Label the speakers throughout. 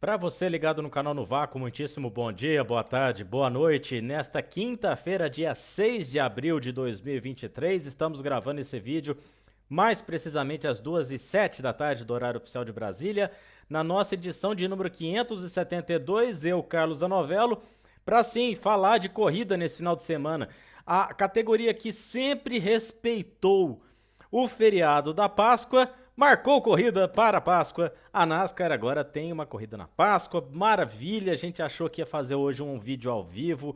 Speaker 1: Para você ligado no canal no Vácuo, muitíssimo bom dia, boa tarde, boa noite. Nesta quinta-feira, dia 6 de abril de 2023, estamos gravando esse vídeo mais precisamente às 2h07 da tarde do horário oficial de Brasília, na nossa edição de número 572, eu, Carlos Anovello, para sim falar de corrida nesse final de semana. A categoria que sempre respeitou o feriado da Páscoa marcou corrida para a Páscoa. A NASCAR agora tem uma corrida na Páscoa. Maravilha, a gente achou que ia fazer hoje um vídeo ao vivo,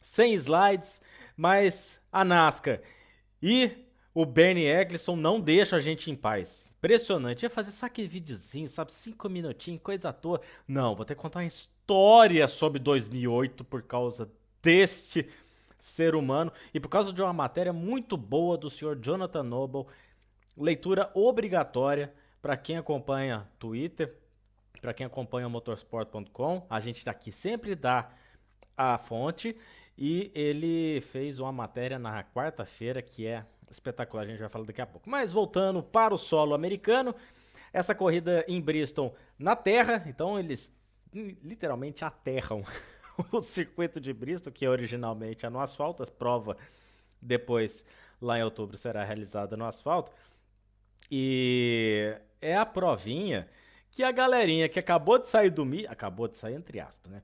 Speaker 1: sem slides, mas a NASCAR e o Bernie Eccleston não deixam a gente em paz. Impressionante. Ia fazer só aquele videozinho, sabe? 5 minutinhos, coisa à toa. Não, vou ter que contar uma história sobre 2008 por causa deste ser humano e por causa de uma matéria muito boa do senhor Jonathan Noble. Leitura obrigatória para quem acompanha Twitter, para quem acompanha motorsport.com. A gente está aqui sempre dá a fonte e ele fez uma matéria na quarta-feira que é espetacular, a gente vai falar daqui a pouco. Mas voltando para o solo americano, essa corrida em Bristol na terra, então eles literalmente aterram o circuito de Bristol, que originalmente é no asfalto, a prova depois lá em outubro será realizada no asfalto. E é a provinha que a galerinha que acabou de sair do acabou de sair entre aspas, né?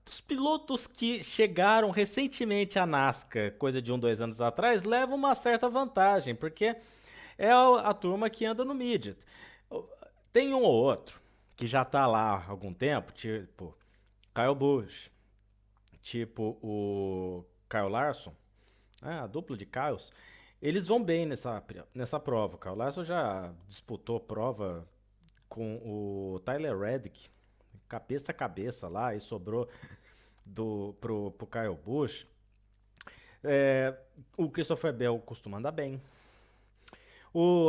Speaker 1: Os pilotos que chegaram recentemente à NASCAR, coisa de 2 anos atrás, levam uma certa vantagem, porque é a turma que anda no midget. Tem um ou outro que já tá lá há algum tempo, tipo Kyle Busch, tipo o Kyle Larson, a dupla de Kyles, eles vão bem nessa prova. O Kyle Larson já disputou prova com o Tyler Reddick, cabeça a cabeça lá, e sobrou pro Kyle Busch. O Christopher Bell costuma andar bem.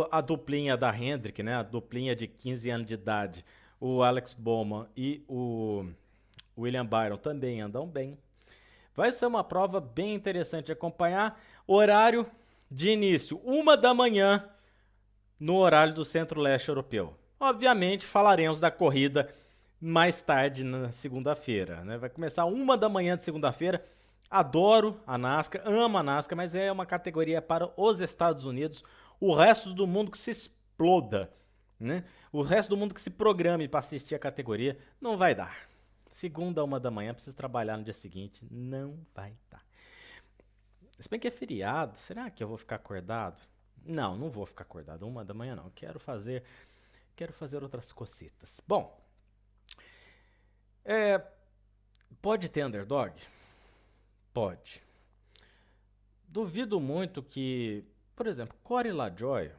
Speaker 1: A duplinha da Hendrick, né? A duplinha de 15 anos de idade, o Alex Bowman e o William Byron também andam bem. Vai ser uma prova bem interessante de acompanhar. Horário de início, 1 da manhã, no horário do Centro-Leste Europeu. Obviamente, falaremos da corrida mais tarde na segunda-feira, né? Vai começar 1 da manhã de segunda-feira. Adoro a NASCAR, amo a NASCAR, mas é uma categoria para os Estados Unidos. O resto do mundo que se exploda, né? O resto do mundo que se programe para assistir a categoria, não vai dar. Segunda, 1 da manhã, preciso trabalhar no dia seguinte. Não vai dar. Se bem que é feriado, será que eu vou ficar acordado? Não, não vou ficar acordado 1 da manhã, não. Quero fazer outras cositas. Bom, pode ter underdog? Pode. Duvido muito que, por exemplo, Corey LaJoie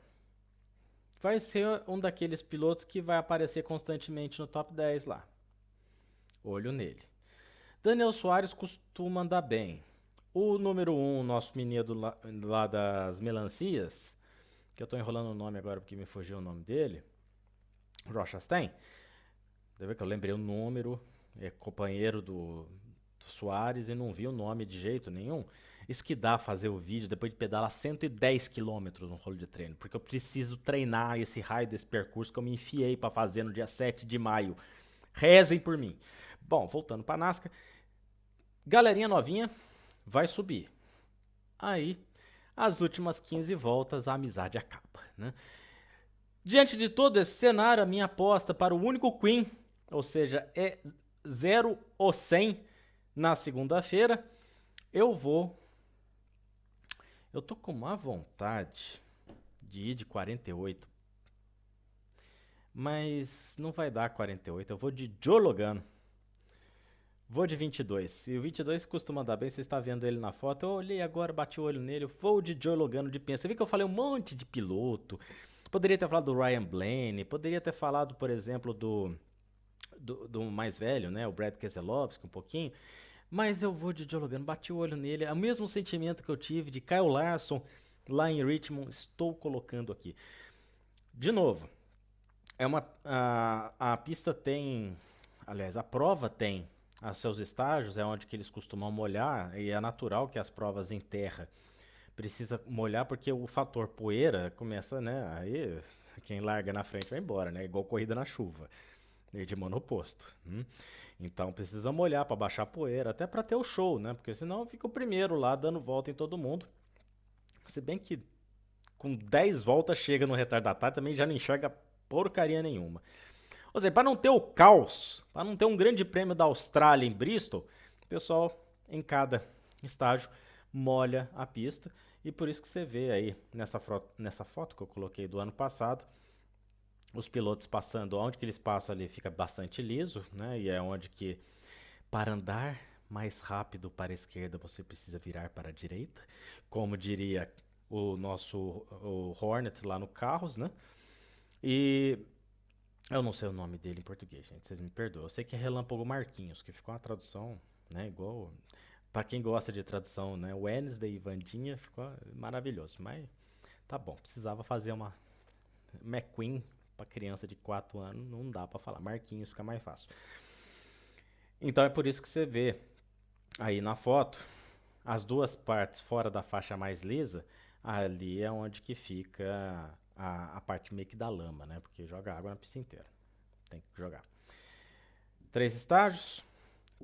Speaker 1: vai ser um daqueles pilotos que vai aparecer constantemente no top 10 lá. Olho nele. Daniel Suárez costuma andar bem. O número 1, nosso menino lá das melancias, que eu tô enrolando o nome agora porque me fugiu o nome dele, Ross Chastain. Deve ver que eu lembrei o número, é companheiro do Soares e não vi o nome de jeito nenhum. Isso que dá fazer o vídeo depois de pedalar 110 km no rolo de treino, porque eu preciso treinar esse raio desse percurso que eu me enfiei para fazer no dia 7 de maio. Rezem por mim. Bom, voltando para NASCAR, galerinha novinha vai subir. Aí, as últimas 15 voltas, a amizade acaba, né? Diante de todo esse cenário, a minha aposta para o único Queen, ou seja, é 0 ou 100 na segunda-feira, eu tô com má vontade de ir de 48, mas não vai dar 48, eu vou de Joe Logano. Vou de 22. E o 22 costuma andar bem, você está vendo ele na foto. Eu olhei agora, bati o olho nele. Eu vou de Joe Logano de pensa. Você viu que eu falei um monte de piloto. Poderia ter falado do Ryan Blaney. Poderia ter falado, por exemplo, do mais velho, né? O Brad Keselowski, um pouquinho. Mas eu vou de Joe Logano. Bati o olho nele. É o mesmo sentimento que eu tive de Kyle Larson lá em Richmond. Estou colocando aqui. De novo, a pista tem... Aliás, a prova tem os seus estágios, é onde que eles costumam molhar, e é natural que as provas em terra precisa molhar, porque o fator poeira começa, né, aí quem larga na frente vai embora, né, igual corrida na chuva. de monoposto. Então precisamos olhar para baixar a poeira, até para ter o show, né? Porque senão fica o primeiro lá dando volta em todo mundo. Se bem que com 10 voltas chega no retardatário, também já não enxerga porcaria nenhuma. Ou seja, para não ter o caos, para não ter um grande prêmio da Austrália em Bristol, o pessoal em cada estágio molha a pista. E por isso que você vê aí nessa foto que eu coloquei do ano passado, os pilotos passando, onde que eles passam ali fica bastante liso, né? E é onde que para andar mais rápido para a esquerda você precisa virar para a direita, como diria o Hornet lá no Carros, né? E eu não sei o nome dele em português, gente, vocês me perdoam. Eu sei que é Relâmpago Marquinhos, que ficou uma tradução, né, igual para quem gosta de tradução, né? Wednesday e Vandinha ficou maravilhoso, mas tá bom, precisava fazer uma McQueen para criança de 4 anos, não dá para falar. Marquinhos fica mais fácil. Então é por isso que você vê aí na foto as duas partes fora da faixa mais lisa, ali é onde que fica a parte meio que da lama, né? Porque joga água na pista inteira. Tem que jogar. 3 estágios,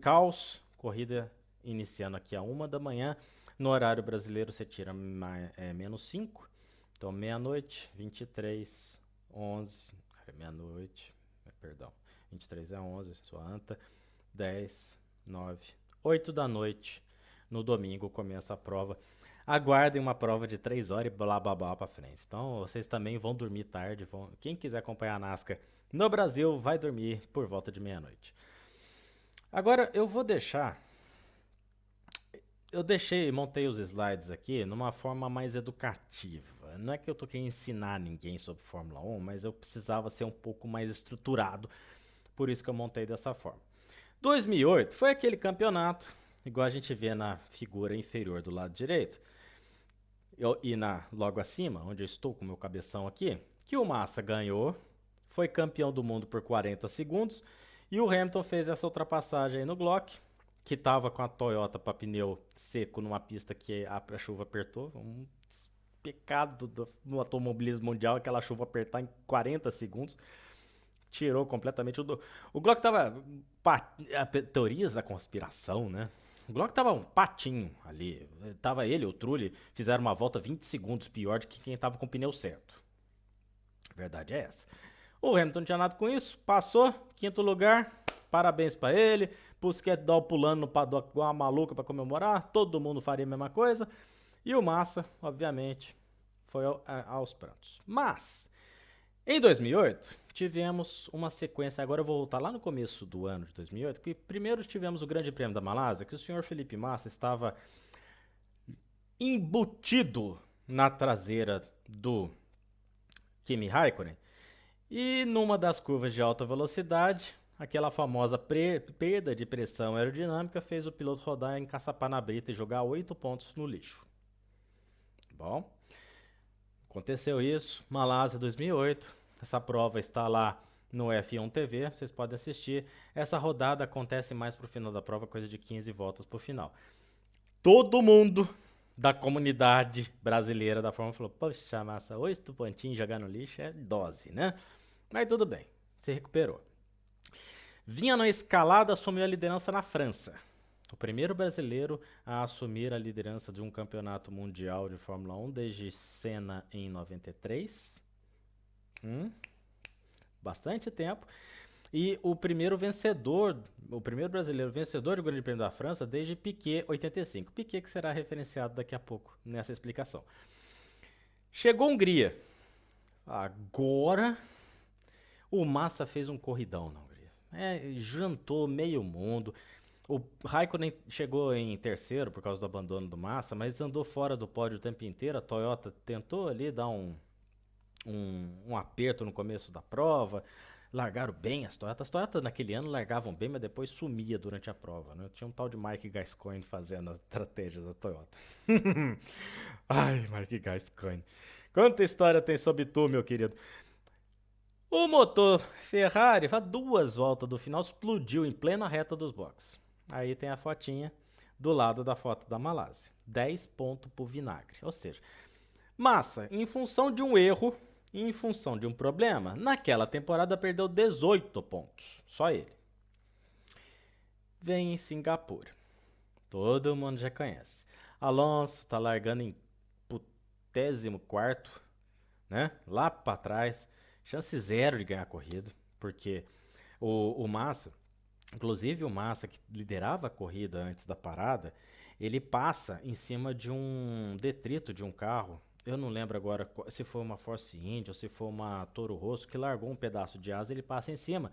Speaker 1: caos, corrida iniciando aqui a 1 da manhã. No horário brasileiro você tira menos 5. Então meia-noite, 23, 11, meia-noite, perdão, 23 é 11, sua anta, 10, 9, 8 da noite. No domingo começa a prova. Aguardem uma prova de 3 horas e blá blá blá pra frente. Então vocês também vão dormir tarde. Quem quiser acompanhar a NASCAR no Brasil vai dormir por volta de meia-noite. Agora eu vou deixar. Montei os slides aqui numa forma mais educativa. Não é que eu tô querendo ensinar ninguém sobre Fórmula 1, mas eu precisava ser um pouco mais estruturado. Por isso que eu montei dessa forma. 2008 foi aquele campeonato, igual a gente vê na figura inferior do lado direito, e logo acima, onde eu estou com o meu cabeção aqui, que o Massa ganhou, foi campeão do mundo por 40 segundos, e o Hamilton fez essa ultrapassagem aí no Glock, que estava com a Toyota para pneu seco numa pista que a chuva apertou. Um pecado no automobilismo mundial aquela chuva apertar em 40 segundos. Tirou completamente o Glock tava teorias da conspiração, né? O Glock tava um patinho ali. Tava ele e o Trulli fizeram uma volta 20 segundos pior do que quem tava com o pneu certo. A verdade é essa. O Hamilton não tinha nada com isso, passou, 5º lugar. Parabéns pra ele. Pusquet pulando no paddock igual uma maluca pra comemorar. Todo mundo faria a mesma coisa. E o Massa, obviamente, foi aos prantos. Mas em 2008, tivemos uma sequência, agora eu vou voltar lá no começo do ano de 2008, que primeiro tivemos o Grande Prêmio da Malásia, que o senhor Felipe Massa estava embutido na traseira do Kimi Raikkonen, e numa das curvas de alta velocidade, aquela famosa perda de pressão aerodinâmica fez o piloto rodar, encaçapar na brita e jogar 8 pontos no lixo. Bom, aconteceu isso, Malásia 2008, essa prova está lá no F1 TV, vocês podem assistir. Essa rodada acontece mais pro final da prova, coisa de 15 voltas pro final. Todo mundo da comunidade brasileira da Fórmula falou, poxa, Massa, 8 pontinhos jogar no lixo é dose, né? Mas tudo bem, se recuperou. Vinha na escalada, assumiu a liderança na França. O primeiro brasileiro a assumir a liderança de um campeonato mundial de Fórmula 1 desde Senna em 93. Bastante tempo. E o primeiro brasileiro vencedor do Grande Prêmio da França desde Piquet 85. Piquet que será referenciado daqui a pouco nessa explicação. Chegou a Hungria. Agora o Massa fez um corridão na Hungria. Jantou meio mundo. O Raikkonen chegou em terceiro por causa do abandono do Massa, mas andou fora do pódio o tempo inteiro. A Toyota tentou ali dar um aperto no começo da prova. Largaram bem as Toyotas. As Toyotas naquele ano largavam bem, mas depois sumia durante a prova, né? Tinha um tal de Mike Gascoigne fazendo as estratégias da Toyota. Ai, Mike Gascoigne. Quanta história tem sobre tu, meu querido. O motor Ferrari, a 2 voltas do final, explodiu em plena reta dos boxes. Aí tem a fotinha do lado da foto da Malásia. 10 pontos pro vinagre. Ou seja, Massa, em função de um erro, E em função de um problema, naquela temporada perdeu 18 pontos. Só ele. Vem em Singapura. Todo mundo já conhece. Alonso tá largando em 44º, né? Lá para trás. Chance zero de ganhar a corrida. Porque o Massa, inclusive o Massa que liderava a corrida antes da parada, ele passa em cima de um detrito de um carro. Eu não lembro agora se foi uma Force India ou se foi uma Toro Rosso que largou um pedaço de asa, ele passa em cima.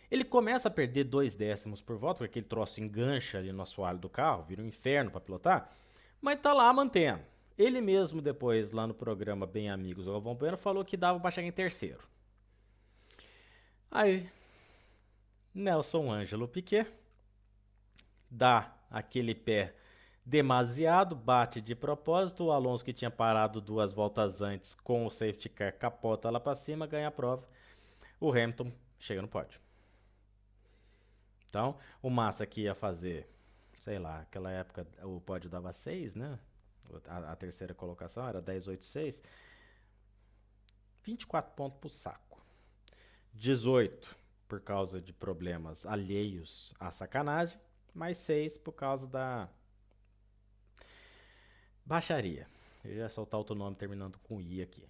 Speaker 1: Ele começa a perder 2 décimos por volta, porque aquele troço engancha ali no assoalho do carro, vira um inferno para pilotar, mas tá lá mantendo. Ele mesmo depois, lá no programa Bem Amigos, o Galvão Bueno, falou que dava para chegar em terceiro. Aí, Nelson Ângelo Piquet dá aquele pé demasiado, bate de propósito, o Alonso que tinha parado 2 voltas antes com o safety car capota lá para cima, ganha a prova. O Hamilton chega no pódio. Então, o Massa que ia fazer, sei lá, aquela época o pódio dava 6, né? A terceira colocação era 10,86. 24 pontos pro saco. 18 por causa de problemas alheios à sacanagem, mais 6 por causa da baixaria. Eu ia soltar outro nome terminando com I aqui.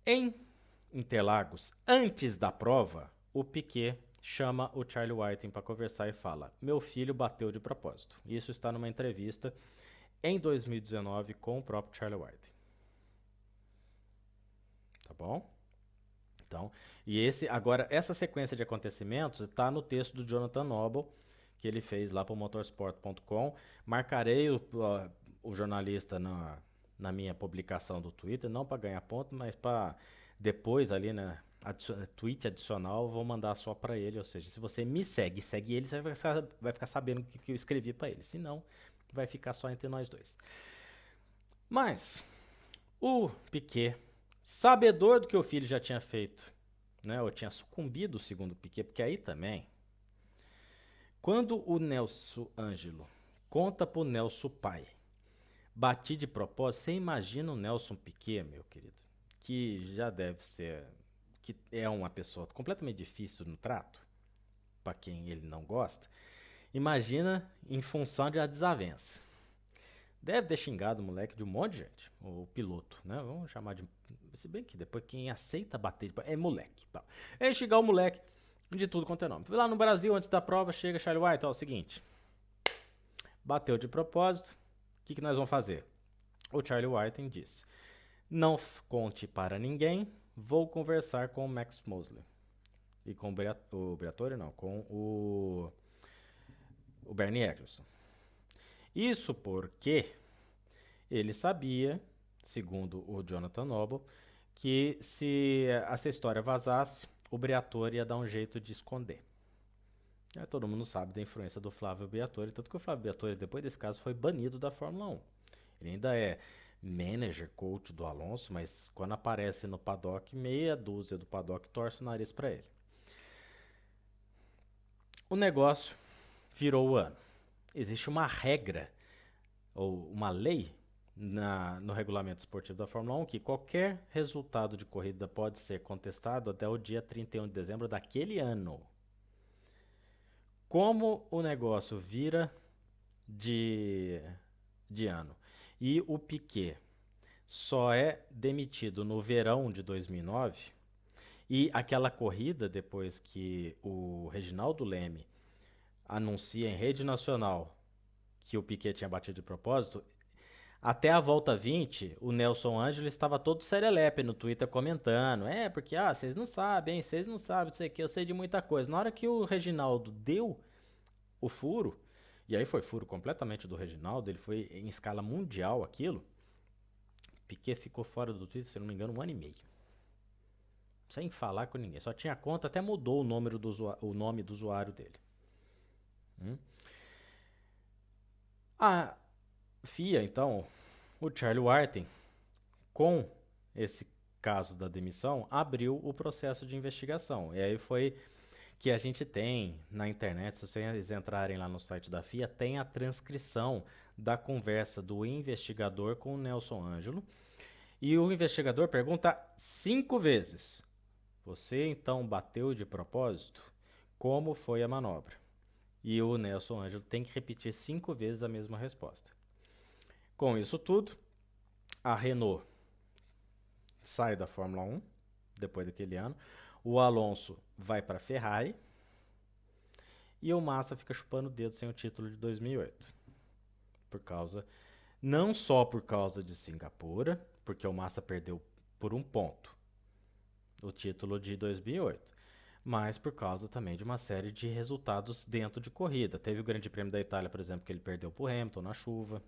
Speaker 1: Em Interlagos, antes da prova, o Piquet chama o Charlie Whiting para conversar e fala: meu filho bateu de propósito. Isso está numa entrevista em 2019 com o próprio Charlie Whiting. Tá bom? Então, agora essa sequência de acontecimentos está no texto do Jonathan Noble que ele fez lá para o motorsport.com. Marcarei o jornalista na minha publicação do Twitter, não para ganhar ponto, mas para depois ali, né, tweet adicional, eu vou mandar só para ele. Ou seja, se você me segue ele, você vai ficar sabendo o que eu escrevi para ele. Se não, vai ficar só entre nós dois. Mas o Piquet, sabedor do que o filho já tinha feito, né, ou tinha sucumbido, segundo o Piquet, porque aí também, quando o Nelson Ângelo conta pro Nelson pai, bati de propósito, você imagina o Nelson Piquet, meu querido, que já deve ser, que é uma pessoa completamente difícil no trato, para quem ele não gosta, imagina em função de uma desavença. Deve ter xingado o moleque de um monte de gente, o piloto, né? Vamos chamar de... Se bem que depois quem aceita bater é moleque. É xingar o moleque de tudo quanto é nome. Lá no Brasil, antes da prova, chega Charlie White, ó, o seguinte, bateu de propósito, o que nós vamos fazer? O Charlie Whiting disse: não conte para ninguém, vou conversar com o Max Mosley. E com o Briatore, não, com o Bernie Eccleston. Isso porque ele sabia, segundo o Jonathan Noble, que se essa história vazasse, o Briatore ia dar um jeito de esconder. Todo mundo sabe da influência do Flávio Briatore, tanto que o Flávio Briatore, depois desse caso, foi banido da Fórmula 1. Ele ainda é manager, coach do Alonso, mas quando aparece no paddock, meia dúzia do paddock torce o nariz para ele. O negócio virou o ano. Existe uma regra, ou uma lei, no regulamento esportivo da Fórmula 1, que qualquer resultado de corrida pode ser contestado até o dia 31 de dezembro daquele ano. Como o negócio vira de ano e o Piquet só é demitido no verão de 2009, e aquela corrida depois que o Reginaldo Leme anuncia em rede nacional que o Piquet tinha batido de propósito, até a volta 20, o Nelson Ângelo estava todo serelepe no Twitter comentando, porque vocês não sabem, não sei o que, eu sei de muita coisa. Na hora que o Reginaldo deu o furo, e aí foi furo completamente do Reginaldo, ele foi em escala mundial aquilo, Piquet ficou fora do Twitter, se não me engano, 1 ano e meio. Sem falar com ninguém. Só tinha conta, até mudou o nome do usuário dele. A FIA, então, o Charlie Whiting, com esse caso da demissão, abriu o processo de investigação. E aí foi que a gente tem na internet, se vocês entrarem lá no site da FIA, tem a transcrição da conversa do investigador com o Nelson Ângelo. E o investigador pergunta 5 vezes. Você então bateu de propósito? Como foi a manobra? E o Nelson Ângelo tem que repetir 5 vezes a mesma resposta. Com isso tudo, a Renault sai da Fórmula 1, depois daquele ano. O Alonso vai para a Ferrari. E o Massa fica chupando o dedo sem o título de 2008. Não só por causa de Singapura, porque o Massa perdeu por um ponto o título de 2008, mas por causa também de uma série de resultados dentro de corrida. Teve o Grande Prêmio da Itália, por exemplo, que ele perdeu para o Hamilton na chuva.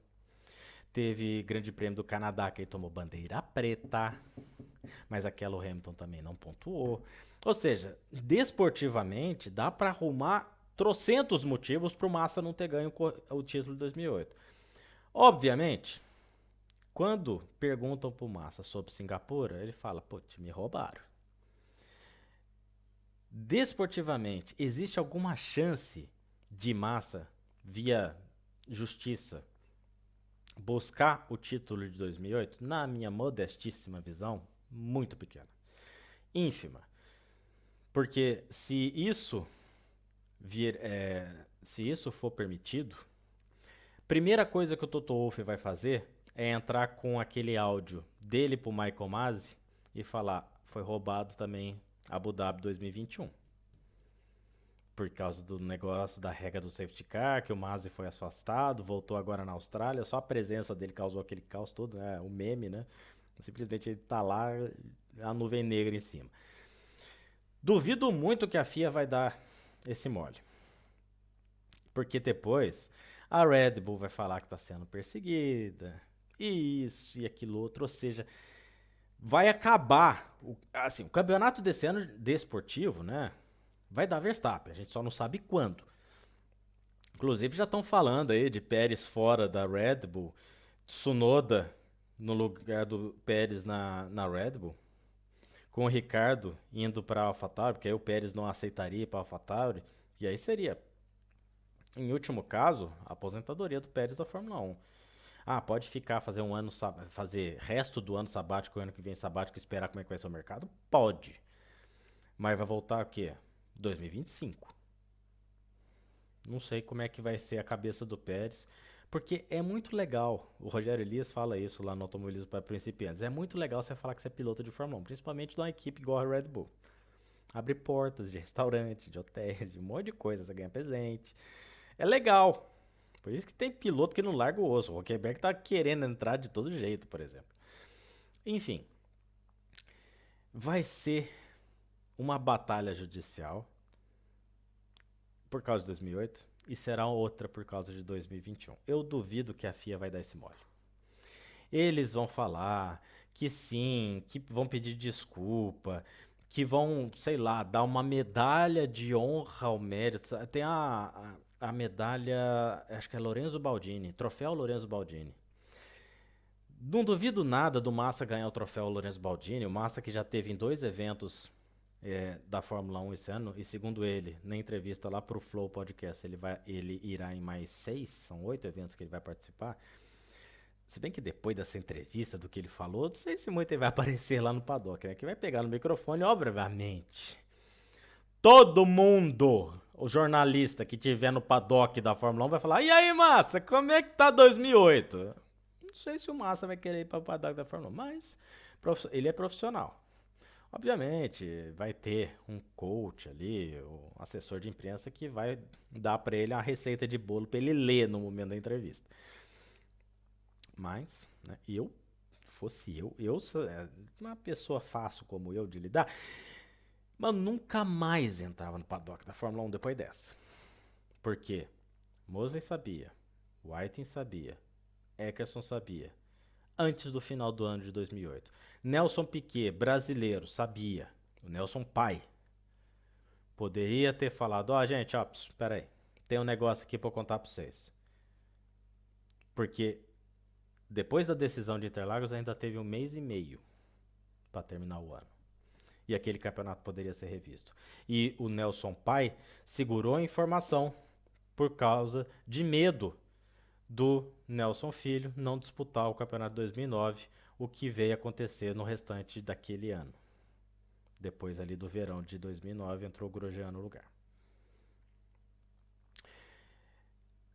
Speaker 1: Teve Grande Prêmio do Canadá, que ele tomou bandeira preta, mas aquela o Hamilton também não pontuou. Ou seja, desportivamente, dá para arrumar trocentos motivos para o Massa não ter ganho o título de 2008. Obviamente, quando perguntam para o Massa sobre Singapura, ele fala, putz, me roubaram. Desportivamente, existe alguma chance de Massa, via justiça, buscar o título de 2008? Na minha modestíssima visão, muito pequena. Ínfima. Porque se isso for permitido, primeira coisa que o Toto Wolff vai fazer é entrar com aquele áudio dele pro Michael Masi e falar, foi roubado também Abu Dhabi 2021. Por causa do negócio da regra do safety car, que o Masi foi afastado, voltou agora na Austrália, só a presença dele causou aquele caos todo, né? O meme, né? Simplesmente ele tá lá, a nuvem negra em cima. Duvido muito que a FIA vai dar esse mole. Porque depois a Red Bull vai falar que está sendo perseguida, e isso e aquilo outro, ou seja, vai acabar, o campeonato desse ano desportivo, né, vai dar Verstappen, a gente só não sabe quando. Inclusive já estão falando aí de Pérez fora da Red Bull, Tsunoda no lugar do Pérez na Red Bull, com o Ricardo indo para a AlphaTauri, porque aí o Pérez não aceitaria para a AlphaTauri, e aí seria, em último caso, a aposentadoria do Pérez da Fórmula 1. Ah, pode ficar, fazer resto do ano sabático, ano que vem sabático, esperar como é que vai ser o mercado? Pode. Mas vai voltar o quê? 2025. Não sei como é que vai ser a cabeça do Pérez, porque é muito legal, o Rogério Elias fala isso lá no Automobilismo para Principiantes, é muito legal você falar que você é piloto de Fórmula 1, principalmente de uma equipe igual a Red Bull. Abre portas de restaurante, de hotéis, de um monte de coisa, você ganha presente. É legal. Por isso que tem piloto que não larga o osso. O Huckenberg tá querendo entrar de todo jeito, por exemplo. Enfim, vai ser uma batalha judicial por causa de 2008 e será outra por causa de 2021. Eu duvido que a FIA vai dar esse mole. Eles vão falar que sim, que vão pedir desculpa, que vão, sei lá, dar uma medalha de honra ao mérito. Tem a medalha, acho que é Lorenzo Baldini, troféu Lorenzo Baldini. Não duvido nada do Massa ganhar o troféu Lorenzo Baldini. O Massa que já teve em 2 eventos da Fórmula 1 esse ano, e segundo ele, na entrevista lá pro Flow Podcast, ele irá em mais 6, são 8 eventos que ele vai participar. Se bem que depois dessa entrevista, do que ele falou, não sei se muito ele vai aparecer lá no paddock, né? Que vai pegar no microfone, obviamente. Todo mundo, o jornalista que tiver no paddock da Fórmula 1 vai falar, e aí, Massa, como é que tá 2008? Não sei se o Massa vai querer ir para o paddock da Fórmula 1, mas ele é profissional. Obviamente, vai ter um coach ali, um assessor de imprensa que vai dar para ele uma receita de bolo para ele ler no momento da entrevista. Mas, né, fosse eu sou uma pessoa fácil como eu de lidar, mas nunca mais entrava no paddock da Fórmula 1 depois dessa. Por quê? Mosley sabia, Whiting sabia, Eckerson sabia, antes do final do ano de 2008. Nelson Piquet, brasileiro, sabia. O Nelson pai poderia ter falado, ó, gente, ó, espera aí, tem um negócio aqui pra eu contar pra vocês. Porque depois da decisão de Interlagos ainda teve 1 mês e meio pra terminar o ano. E aquele campeonato poderia ser revisto. E o Nelson pai segurou a informação por causa de medo do Nelson Filho não disputar o campeonato de 2009, o que veio acontecer no restante daquele ano. Depois ali do verão de 2009 entrou o Grosjean no lugar.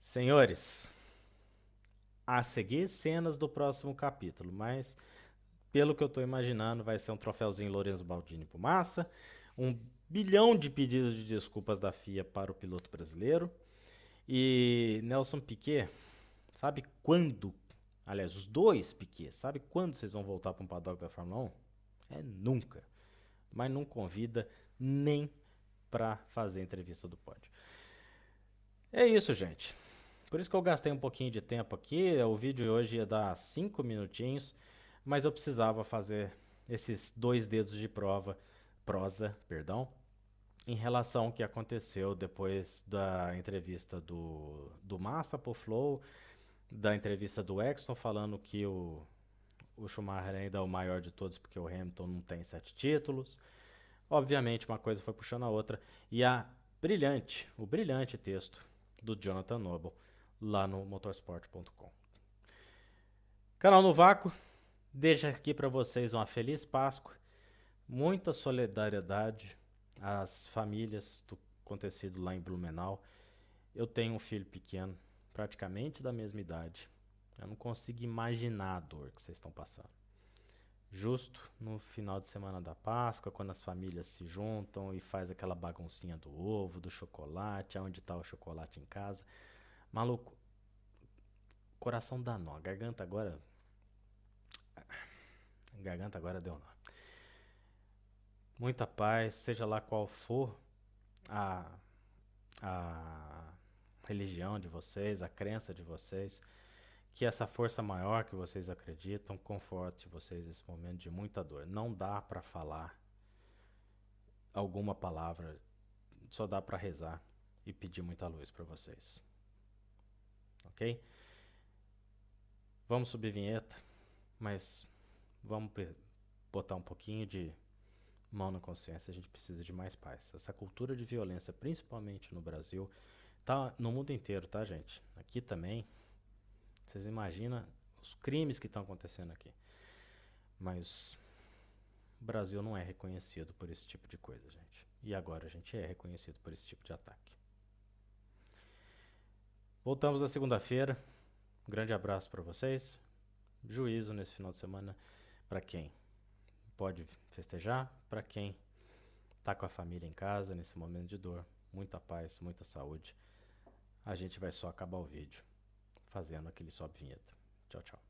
Speaker 1: Senhores, a seguir cenas do próximo capítulo, mas pelo que eu estou imaginando vai ser um troféuzinho Lorenzo Baldini pro Massa, 1 bilhão de pedidos de desculpas da FIA para o piloto brasileiro e Nelson Piquet, sabe quando, aliás, os dois Piquet, sabe quando vocês vão voltar para um paddock da Fórmula 1? É nunca, mas não convida nem para fazer a entrevista do pódio. É isso, gente. Por isso que eu gastei um pouquinho de tempo aqui. O vídeo de hoje ia dar 5 minutinhos, mas eu precisava fazer esses 2 dedos de prosa, em relação ao que aconteceu depois da entrevista do Massa pro Flow, da entrevista do Exton falando que o Schumacher ainda é o maior de todos porque o Hamilton não tem 7 títulos. Obviamente uma coisa foi puxando a outra. E o brilhante texto do Jonathan Noble lá no motorsport.com. Canal no Vácuo, deixa aqui para vocês uma feliz Páscoa, muita solidariedade às famílias do acontecido lá em Blumenau. Eu tenho um filho pequeno, praticamente da mesma idade. Eu não consigo imaginar a dor que vocês estão passando. Justo no final de semana da Páscoa, quando as famílias se juntam e faz aquela baguncinha do ovo, do chocolate, aonde tá o chocolate em casa. Maluco, coração dá nó, a garganta agora deu nó. Muita paz, seja lá qual for a, a religião de vocês, a crença de vocês, que essa força maior que vocês acreditam conforte vocês nesse momento de muita dor. Não dá para falar alguma palavra, só dá para rezar e pedir muita luz para vocês. Ok? Vamos subir vinheta, mas vamos botar um pouquinho de mão na consciência. A gente precisa de mais paz. Essa cultura de violência, principalmente no Brasil, tá no mundo inteiro, tá, gente? Aqui também. Vocês imaginam os crimes que estão acontecendo aqui. Mas o Brasil não é reconhecido por esse tipo de coisa, gente. E agora a gente é reconhecido por esse tipo de ataque. Voltamos na segunda-feira. Um grande abraço para vocês. Juízo nesse final de semana para quem pode festejar, para quem tá com a família em casa nesse momento de dor. Muita paz, muita saúde. A gente vai só acabar o vídeo fazendo aquele sobe vinheta. Tchau, tchau.